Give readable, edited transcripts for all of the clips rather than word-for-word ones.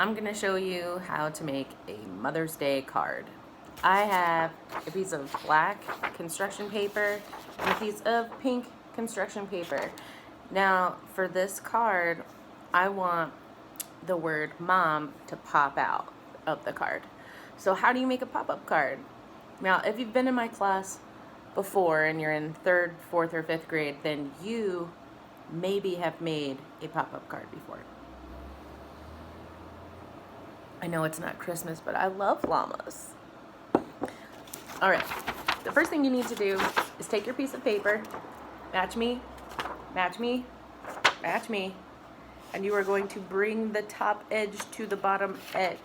I'm going to show you how to make a Mother's Day card. I have a piece of black construction paper and a piece of pink construction paper. Now, for this card, I want the word mom to pop out of the card. So how do you make a pop-up card? Now, if you've been in my class before and you're in 3rd, 4th, or 5th grade, then you maybe have made a pop-up card before. I know it's not Christmas, but I love llamas. All right, the first thing you need to do is take your piece of paper, match me, match me, match me, and you are going to bring the top edge to the bottom edge.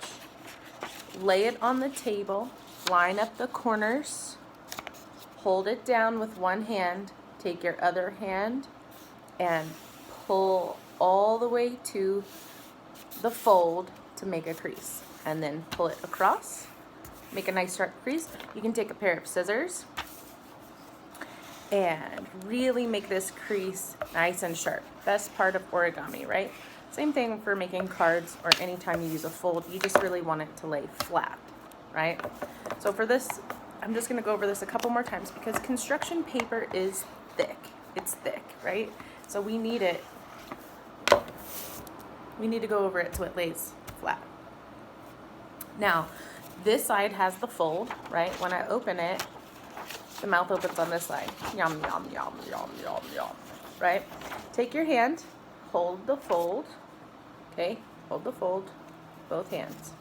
Lay it on the table, line up the corners, hold it down with one hand, take your other hand, and pull all the way to the fold to make a crease, and then pull it across, make a nice sharp crease. You can take a pair of scissors and really make this crease nice and sharp. Best part of origami, right? Same thing for making cards or anytime you use a fold. You just really want it to lay flat, right? So for this, I'm just going to go over this a couple more times because construction paper is thick. It's thick, right? So we need to go over it so it lays flat. Now, this side has the fold, right? When I open it, the mouth opens on this side. Yum, yum, yum, yum, yum, yum, right? Take your hand, hold the fold, okay? Hold the fold, both hands.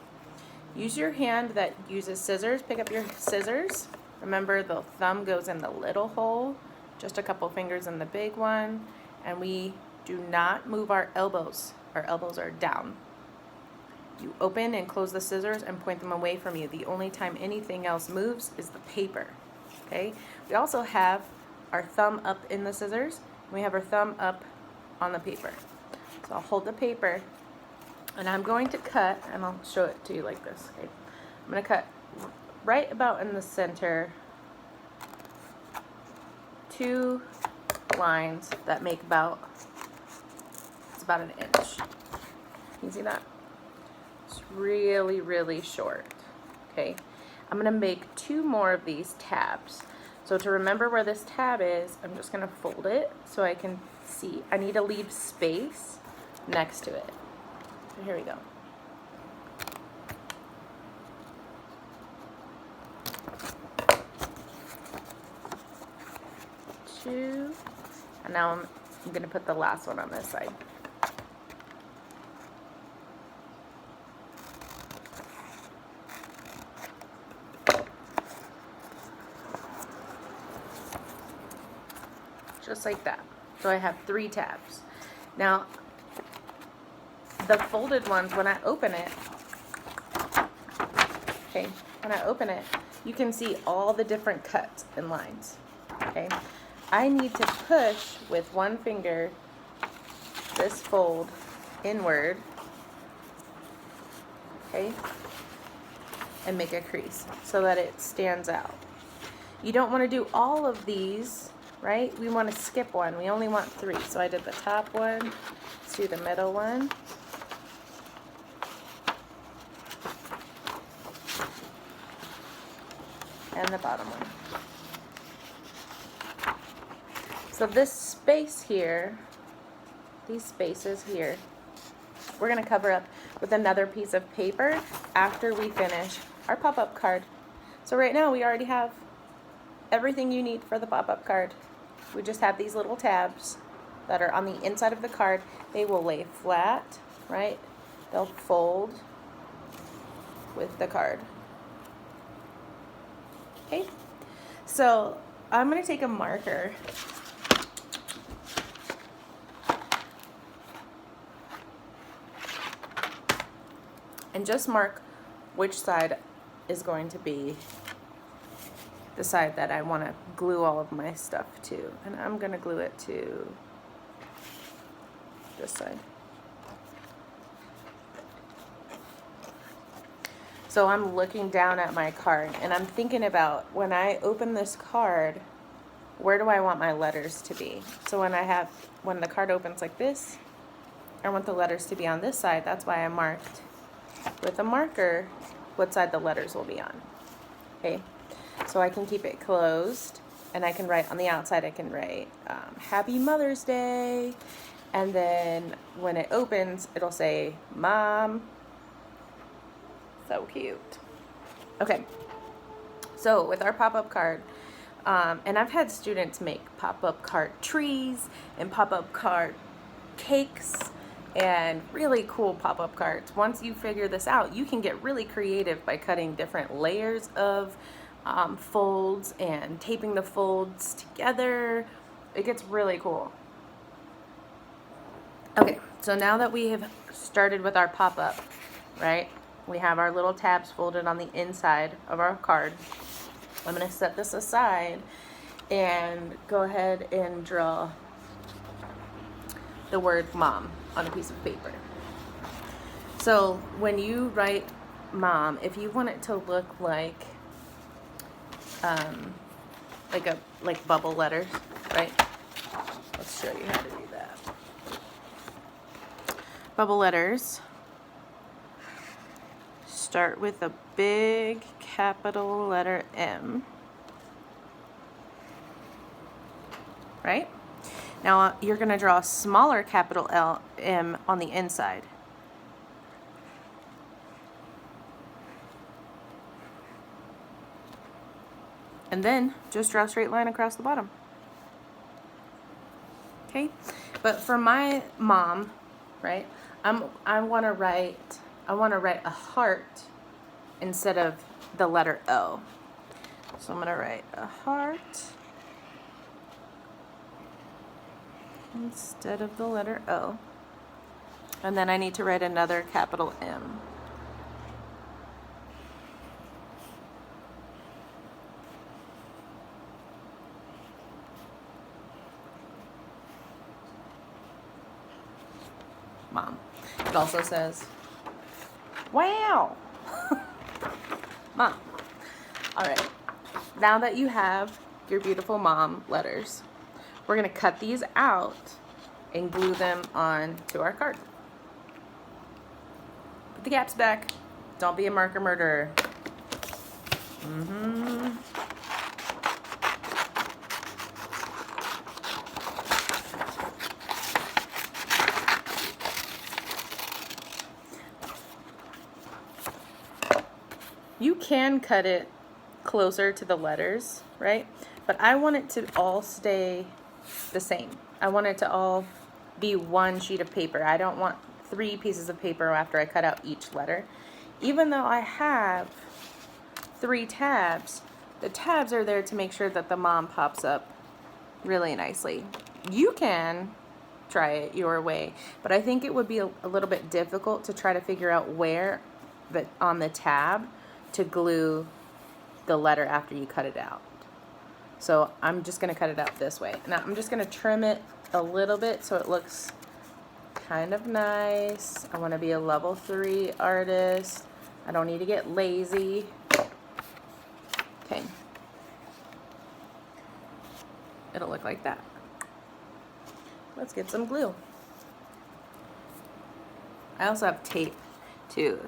Use your hand that uses scissors. Pick up your scissors. Remember, the thumb goes in the little hole, just a couple fingers in the big one, and we do not move our elbows. Our elbows are down. You open and close the scissors and point them away from you. The only time anything else moves is the paper, okay? We also have our thumb up in the scissors. We have our thumb up on the paper. So I'll hold the paper, and I'm going to cut, and I'll show it to you like this, okay? I'm going to cut right about in the center 2 lines that make about, it's about an inch. Can you see that? It's really, really short, okay? I'm gonna make 2 more of these tabs. So to remember where this tab is, I'm just gonna fold it so I can see. I need to leave space next to it. So here we go. Two, and now I'm gonna put the last one on this side. Just like that. So I have 3 tabs. Now, the folded ones, when I open it, okay, when I open it, you can see all the different cuts and lines, okay? I need to push with one finger this fold inward, okay, and make a crease so that it stands out. You don't want to do all of these, right? We want to skip one. We only want 3. So I did the top one. Let's do the middle one. And the bottom one. So this space here, these spaces here, we're going to cover up with another piece of paper after we finish our pop-up card. So right now we already have everything you need for the pop-up card. We just have these little tabs that are on the inside of the card. They will lay flat, right? They'll fold with the card. Okay, so I'm going to take a marker and just mark which side is going to be the side that I want to glue all of my stuff to. And I'm going to glue it to this side. So I'm looking down at my card and I'm thinking about when I open this card, where do I want my letters to be? So when the card opens like this, I want the letters to be on this side. That's why I marked with a marker what side the letters will be on. Okay, so I can keep it closed, and I can write on the outside, I can write Happy Mother's Day, and then when it opens, it'll say Mom. So cute. Okay, so with our pop-up card, and I've had students make pop-up card trees and pop-up card cakes and really cool pop-up cards. Once you figure this out, you can get really creative by cutting different layers of folds and taping the folds together. It gets really cool. Okay, so now that we have started with our pop-up, right? We have our little tabs folded on the inside of our card. I'm going to set this aside and go ahead and draw the word mom on a piece of paper. So when you write mom, if you want it to look like bubble letters, right? Let's show you how to do that. Bubble letters start with a big capital letter M, right? Now you're going to draw a smaller capital M on the inside. And then just draw a straight line across the bottom. Okay? But for my mom, right? I want to write a heart instead of the letter O. So I'm going to write a heart instead of the letter O. And then I need to write another capital M. Mom. It also says, wow. Mom. All right. Now that you have your beautiful mom letters, we're going to cut these out and glue them on to our card. Put the gaps back. Don't be a marker murderer. You can cut it closer to the letters, right? But I want it to all stay the same. I want it to all be one sheet of paper. I don't want 3 pieces of paper after I cut out each letter. Even though I have 3 tabs, the tabs are there to make sure that the mom pops up really nicely. You can try it your way, but I think it would be a little bit difficult to try to figure out where on the tab to glue the letter after you cut it out. So I'm just going to cut it out this way. Now I'm just going to trim it a little bit so it looks kind of nice. I want to be a level 3 artist. I don't need to get lazy. Okay. It'll look like that. Let's get some glue. I also have tape too.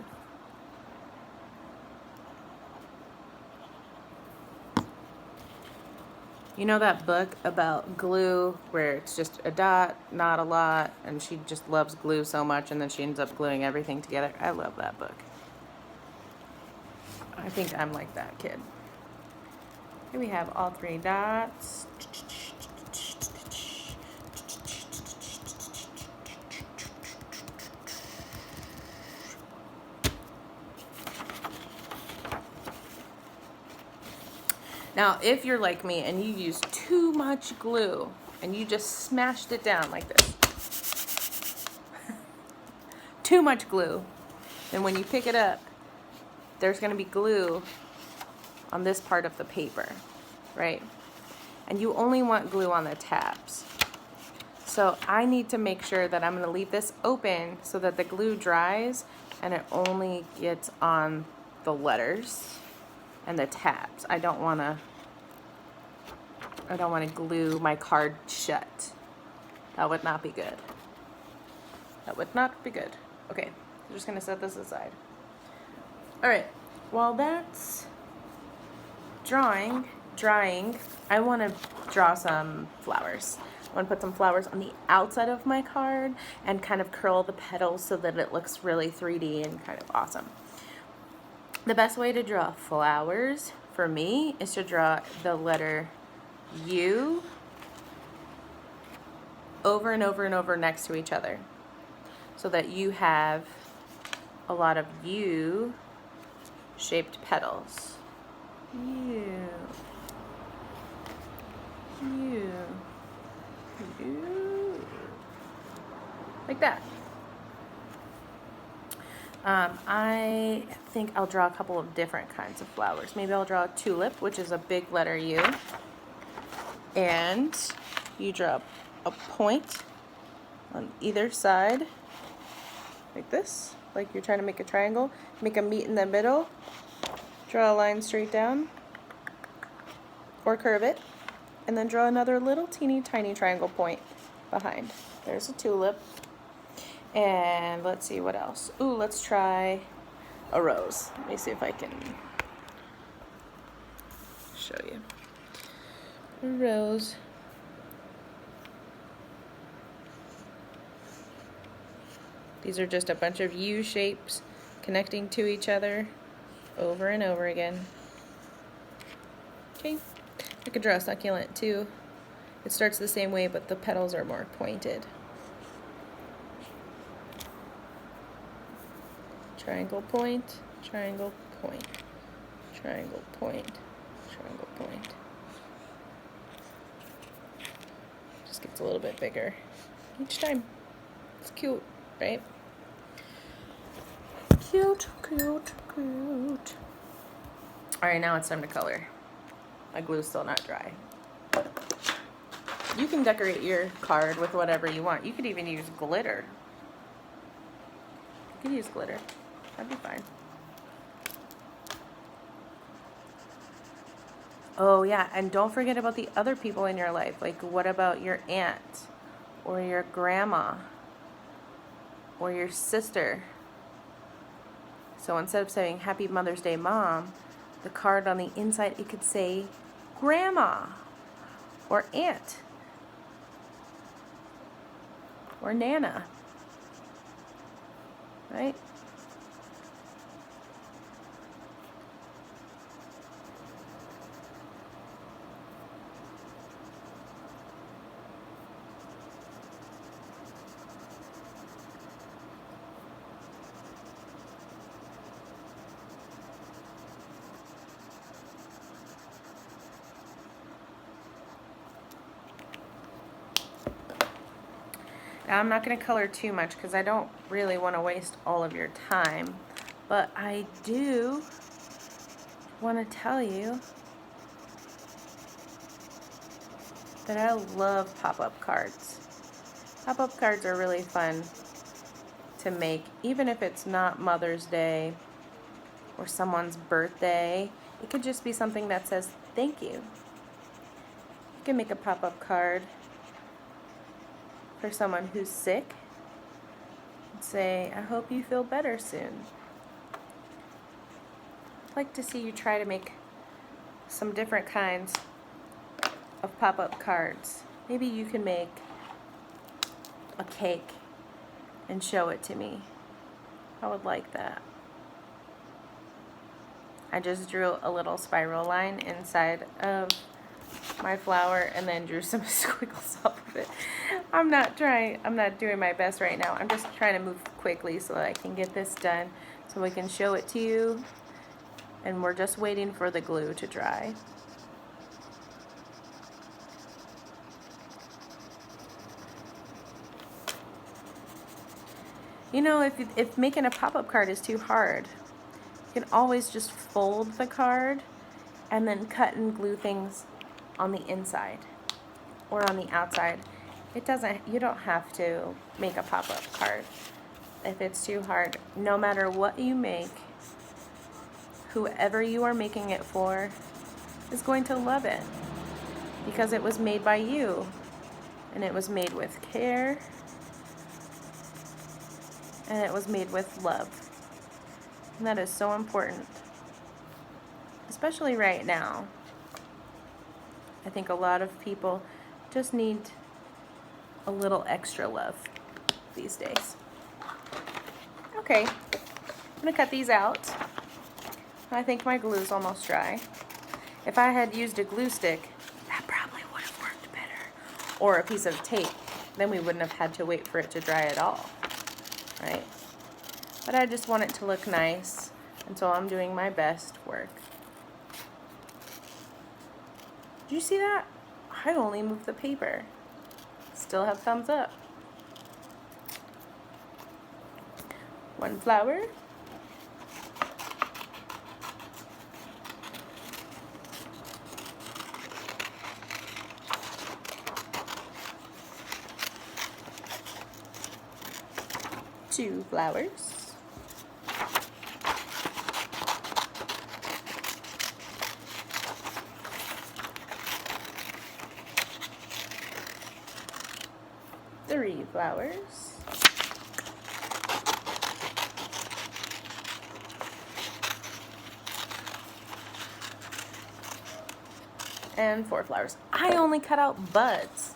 You know that book about glue where it's just a dot, not a lot, and she just loves glue so much and then she ends up gluing everything together? I love that book. I think I'm like that kid. Here we have all 3 dots. Now, if you're like me and you use too much glue and you just smashed it down like this, too much glue, then when you pick it up, there's going to be glue on this part of the paper, right? And you only want glue on the tabs. So I need to make sure that I'm going to leave this open so that the glue dries and it only gets on the letters and the tabs. I don't want to glue my card shut. That would not be good. That would not be good. Okay, I'm just gonna set this aside. All right, while that's drying, I want to draw some flowers. I want to put some flowers on the outside of my card and kind of curl the petals so that it looks really 3D and kind of awesome. The best way to draw flowers for me is to draw the letter U over and over and over next to each other so that you have a lot of U-shaped petals. U. Like that. I think I'll draw a couple of different kinds of flowers. Maybe I'll draw a tulip, which is a big letter U. And you draw a point on either side, like this, like you're trying to make a triangle. Make a meet in the middle. Draw a line straight down, or curve it, and then draw another little teeny tiny triangle point behind. There's a tulip. And let's see what else. Ooh, let's try a rose. Let me see if I can show you. A rose. These are just a bunch of U shapes connecting to each other over and over again. Okay, I could draw a succulent too. It starts the same way, but the petals are more pointed. Triangle point, triangle point, triangle point, triangle point. Just gets a little bit bigger each time. It's cute, right? Cute, cute, cute. All right, now it's time to color. My glue's still not dry. You can decorate your card with whatever you want. You could even use glitter. You could use glitter. That'd be fine. Oh yeah, and don't forget about the other people in your life. Like, what about your aunt or your grandma or your sister? So instead of saying Happy Mother's Day, Mom, the card on the inside, it could say Grandma or Aunt or Nana, right? Now I'm not going to color too much because I don't really want to waste all of your time, but I do want to tell you that I love pop-up cards. Pop-up cards are really fun to make, even if it's not Mother's Day or someone's birthday. It could just be something that says thank you. You can make a pop-up card for someone who's sick and say, I hope you feel better soon. I'd like to see you try to make some different kinds of pop-up cards. Maybe you can make a cake and show it to me. I would like that. I just drew a little spiral line inside of my flower and then drew some squiggles off of it. I'm not doing my best right now. I'm just trying to move quickly so that I can get this done so we can show it to you. And we're just waiting for the glue to dry. You know, if making a pop-up card is too hard, you can always just fold the card and then cut and glue things on the inside or on the outside. You don't have to make a pop-up card if it's too hard. No matter what you make, whoever you are making it for is going to love it because it was made by you and it was made with care and it was made with love. And that is so important, especially right now. I think a lot of people just need a little extra love these days. Okay, I'm gonna cut these out. I think my glue's almost dry. If I had used a glue stick, that probably would have worked better. Or a piece of tape, then we wouldn't have had to wait for it to dry at all, right? But I just want it to look nice, and so I'm doing my best work. Did you see that? I only moved the paper. Still have thumbs up. One flower. Two flowers. Three flowers. And 4 flowers. I only cut out buds.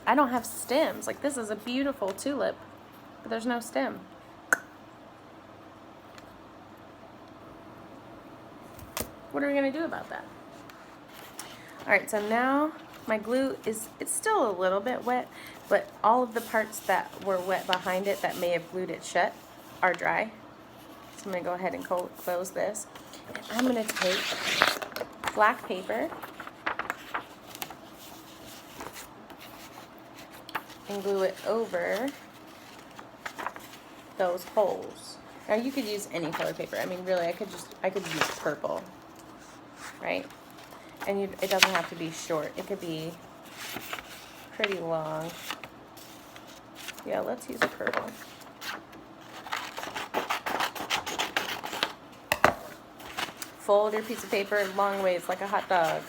I don't have stems. Like, this is a beautiful tulip, but there's no stem. What are we gonna do about that? All right, so now my glue it's still a little bit wet, but all of the parts that were wet behind it that may have glued it shut are dry. So I'm gonna go ahead and close this. And I'm gonna take black paper and glue it over those holes. Now you could use any color paper. I mean, really, I could use purple, right? And it doesn't have to be short. It could be pretty long. Yeah, let's use purple. Fold your piece of paper long ways like a hot dog.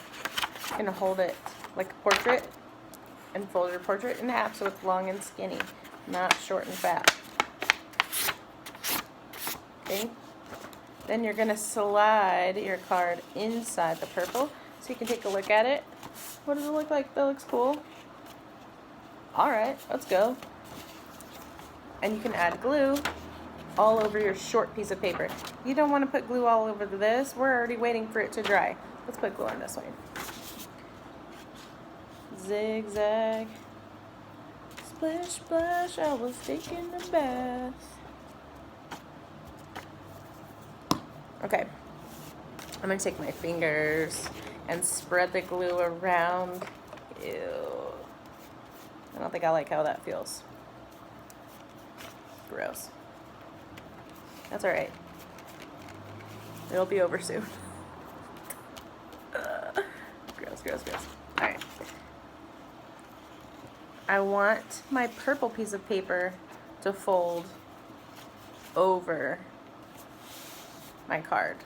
You're gonna hold it like a portrait and fold your portrait in half so it's long and skinny, not short and fat. Okay? Then you're gonna slide your card inside the purple so you can take a look at it. What does it look like? That looks cool. Alright, let's go. And you can add glue all over your short piece of paper. You don't want to put glue all over this. We're already waiting for it to dry. Let's put glue on this one. Zigzag. Splish, splash, I was taking a bath. Okay. I'm going to take my fingers and spread the glue around. Ew. I don't think I like how that feels. Gross. That's all right. It'll be over soon. Gross, gross, gross. All right. I want my purple piece of paper to fold over my card.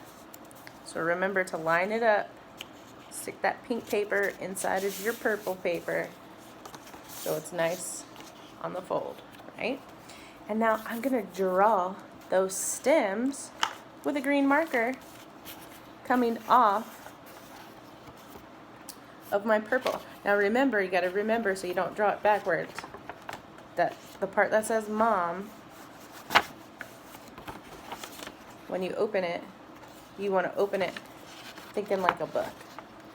So remember to line it up. Stick that pink paper inside of your purple paper so it's nice on the fold, right? And now I'm gonna draw those stems with a green marker coming off of my purple. Now remember, you gotta remember so you don't draw it backwards, that the part that says mom, when you open it, you wanna open it thinking like a book.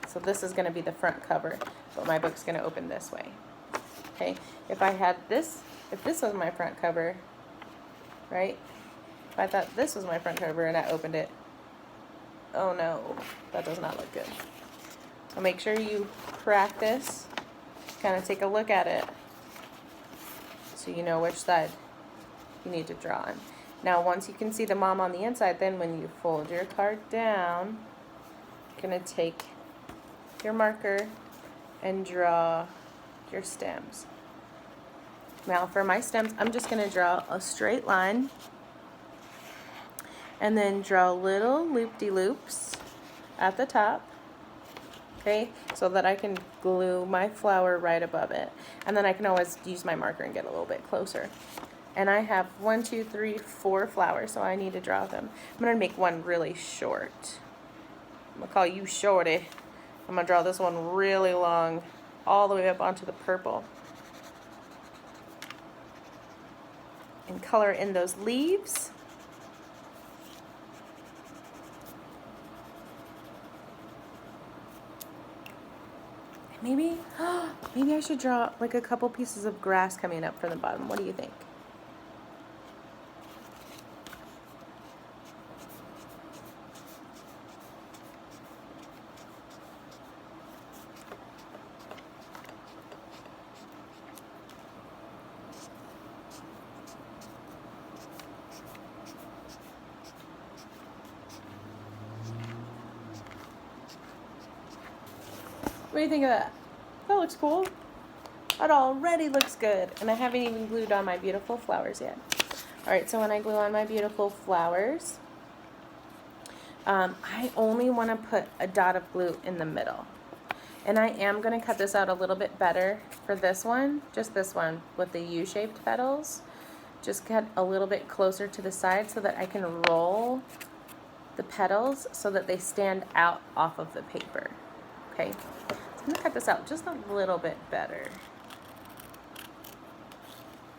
So this is gonna be the front cover, but my book's gonna open this way. Okay, if I had this, if this was my front cover, right? If I thought this was my front cover and I opened it, oh no, that does not look good. So make sure you practice, kind of take a look at it, so you know which side you need to draw on. Now once you can see the mom on the inside, then when you fold your card down, you're gonna take your marker and draw your stems. Now for my stems, I'm just gonna draw a straight line and then draw little loop-de-loops at the top, okay, so that I can glue my flower right above it. And then I can always use my marker and get a little bit closer. And I have 1, 2, 3, 4 flowers, so I need to draw them. I'm gonna make one really short. I'm gonna call you Shorty. I'm gonna draw this one really long, all the way up onto the purple. And color in those leaves. Maybe I should draw like a couple pieces of grass coming up from the bottom. What do you think? What do you think of that? That looks cool. That already looks good. And I haven't even glued on my beautiful flowers yet. Alright, so when I glue on my beautiful flowers, I only want to put a dot of glue in the middle. And I am going to cut this out a little bit better for this one, just this one with the U-shaped petals. Just cut a little bit closer to the side so that I can roll the petals so that they stand out off of the paper. Okay, so I'm going to cut this out just a little bit better.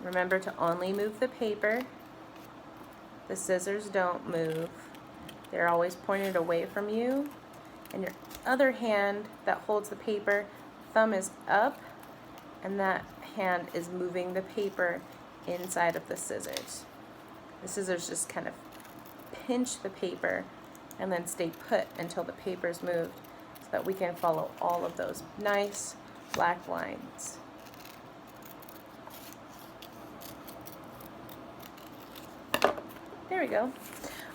Remember to only move the paper. The scissors don't move. They're always pointed away from you. And your other hand that holds the paper, thumb is up, and that hand is moving the paper inside of the scissors. The scissors just kind of pinch the paper and then stay put until the paper's moved so that we can follow all of those nice black lines. There we go.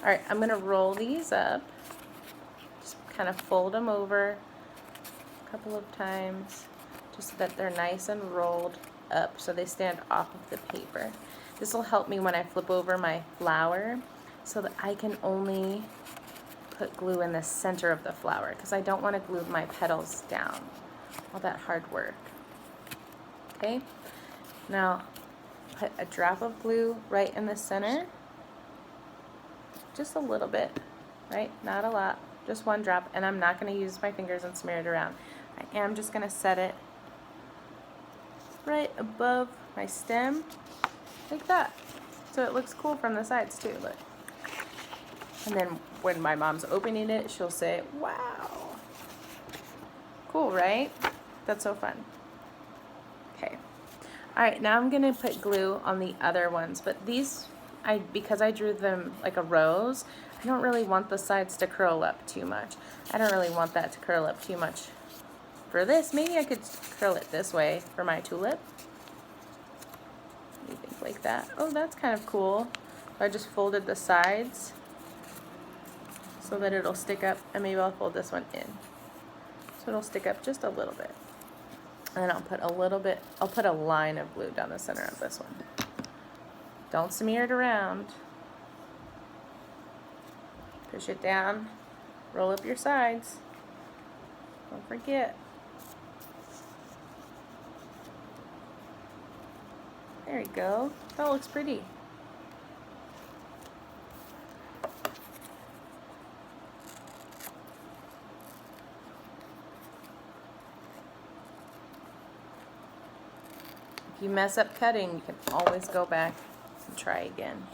All right, I'm gonna roll these up. Just kind of fold them over a couple of times just so that they're nice and rolled up so they stand off of the paper. This will help me when I flip over my flower so that I can only put glue in the center of the flower because I don't want to glue my petals down. All that hard work. Okay, now put a drop of glue right in the center. Just a little bit, right? Not a lot, just one drop, and I'm not going to use my fingers and smear it around. I am just going to set it right above my stem, like that. So it looks cool from the sides too, look. And then when my mom's opening it, she'll say, wow. Cool, right? That's so fun. Okay. All right, now I'm going to put glue on the other ones, but these, because I drew them like a rose, I don't really want the sides to curl up too much. I don't really want that to curl up too much. For this, maybe I could curl it this way for my tulip. What do you think, like that? Oh, that's kind of cool. I just folded the sides so that it'll stick up, and maybe I'll fold this one in. So it'll stick up just a little bit. And then I'll put a little bit, I'll put a line of glue down the center of this one. Don't smear it around. Push it down, roll up your sides. Don't forget. There you go. That looks pretty. If you mess up cutting, you can always go back and try again.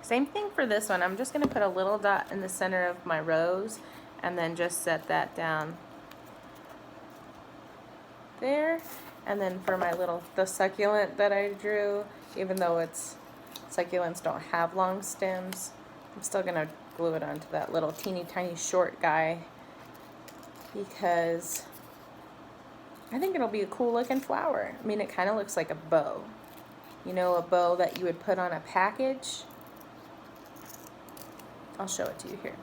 Same thing for this one. I'm just going to put a little dot in the center of my rose and then just set that down there. And then for my the succulent that I drew, even though succulents don't have long stems, I'm still going to glue it onto that little teeny tiny short guy because I think it'll be a cool looking flower. I mean, it kind of looks like a bow. You know, a bow that you would put on a package. I'll show it to you here.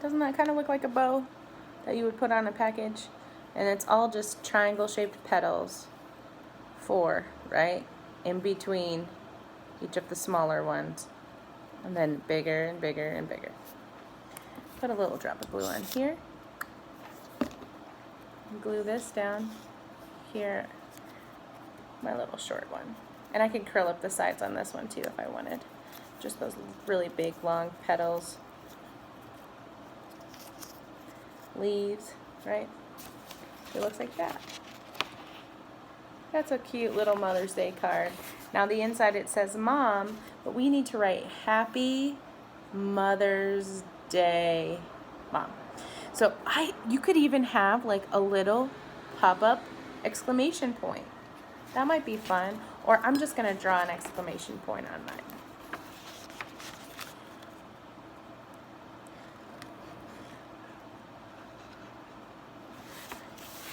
Doesn't that kind of look like a bow that you would put on a package? And it's all just triangle shaped petals, 4, right? In between each of the smaller ones. And then bigger and bigger and bigger. Put a little drop of glue on here. Glue this down here, my little short one. And I can curl up the sides on this one too if I wanted. Just those really big, long petals. Leaves, right? It looks like that. That's a cute little Mother's Day card. Now the inside it says Mom, but we need to write Happy Mother's Day, Mom. So you could even have like a little pop-up exclamation point. That might be fun. Or I'm just going to draw an exclamation point on mine.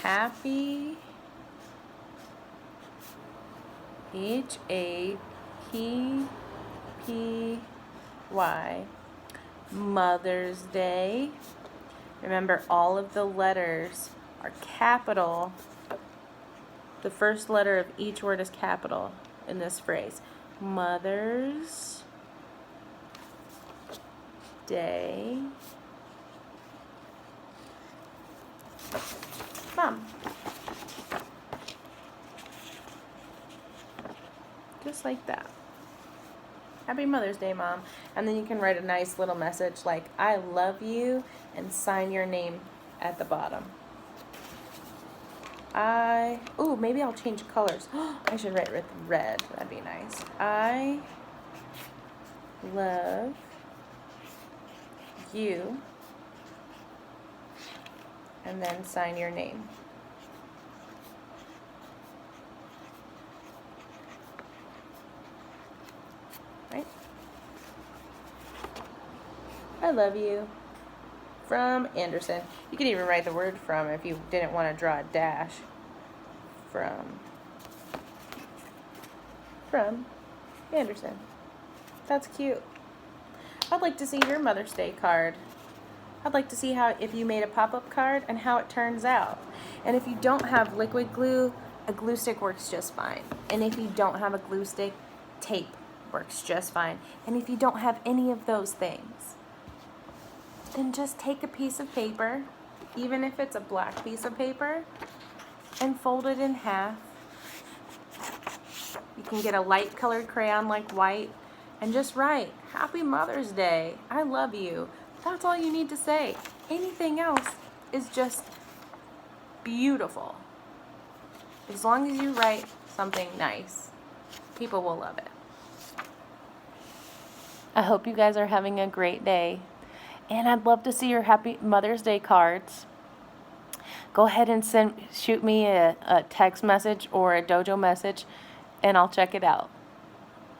Happy HAPPY Mother's Day. Remember, all of the letters are capital. The first letter of each word is capital in this phrase. Mother's Day, Mom. Just like that. Happy Mother's Day, Mom. And then you can write a nice little message like, I love you, and sign your name at the bottom. Maybe I'll change colors. I should write with red. That'd be nice. I love you, and then sign your name. Right? I love you. From Anderson. You could even write the word from if you didn't want to draw a dash. From Anderson. That's cute. I'd like to see your Mother's Day card. I'd like to see if you made a pop-up card and how it turns out. And if you don't have liquid glue, a glue stick works just fine. And if you don't have a glue stick, tape works just fine. And if you don't have any of those things, then just take a piece of paper, even if it's a black piece of paper, and fold it in half. You can get a light colored crayon like white and just write, Happy Mother's Day, I love you. That's all you need to say. Anything else is just beautiful. As long as you write something nice, people will love it. I hope you guys are having a great day. And I'd love to see your Happy Mother's Day cards. Go ahead and shoot me a text message or a dojo message, and I'll check it out.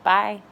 Bye.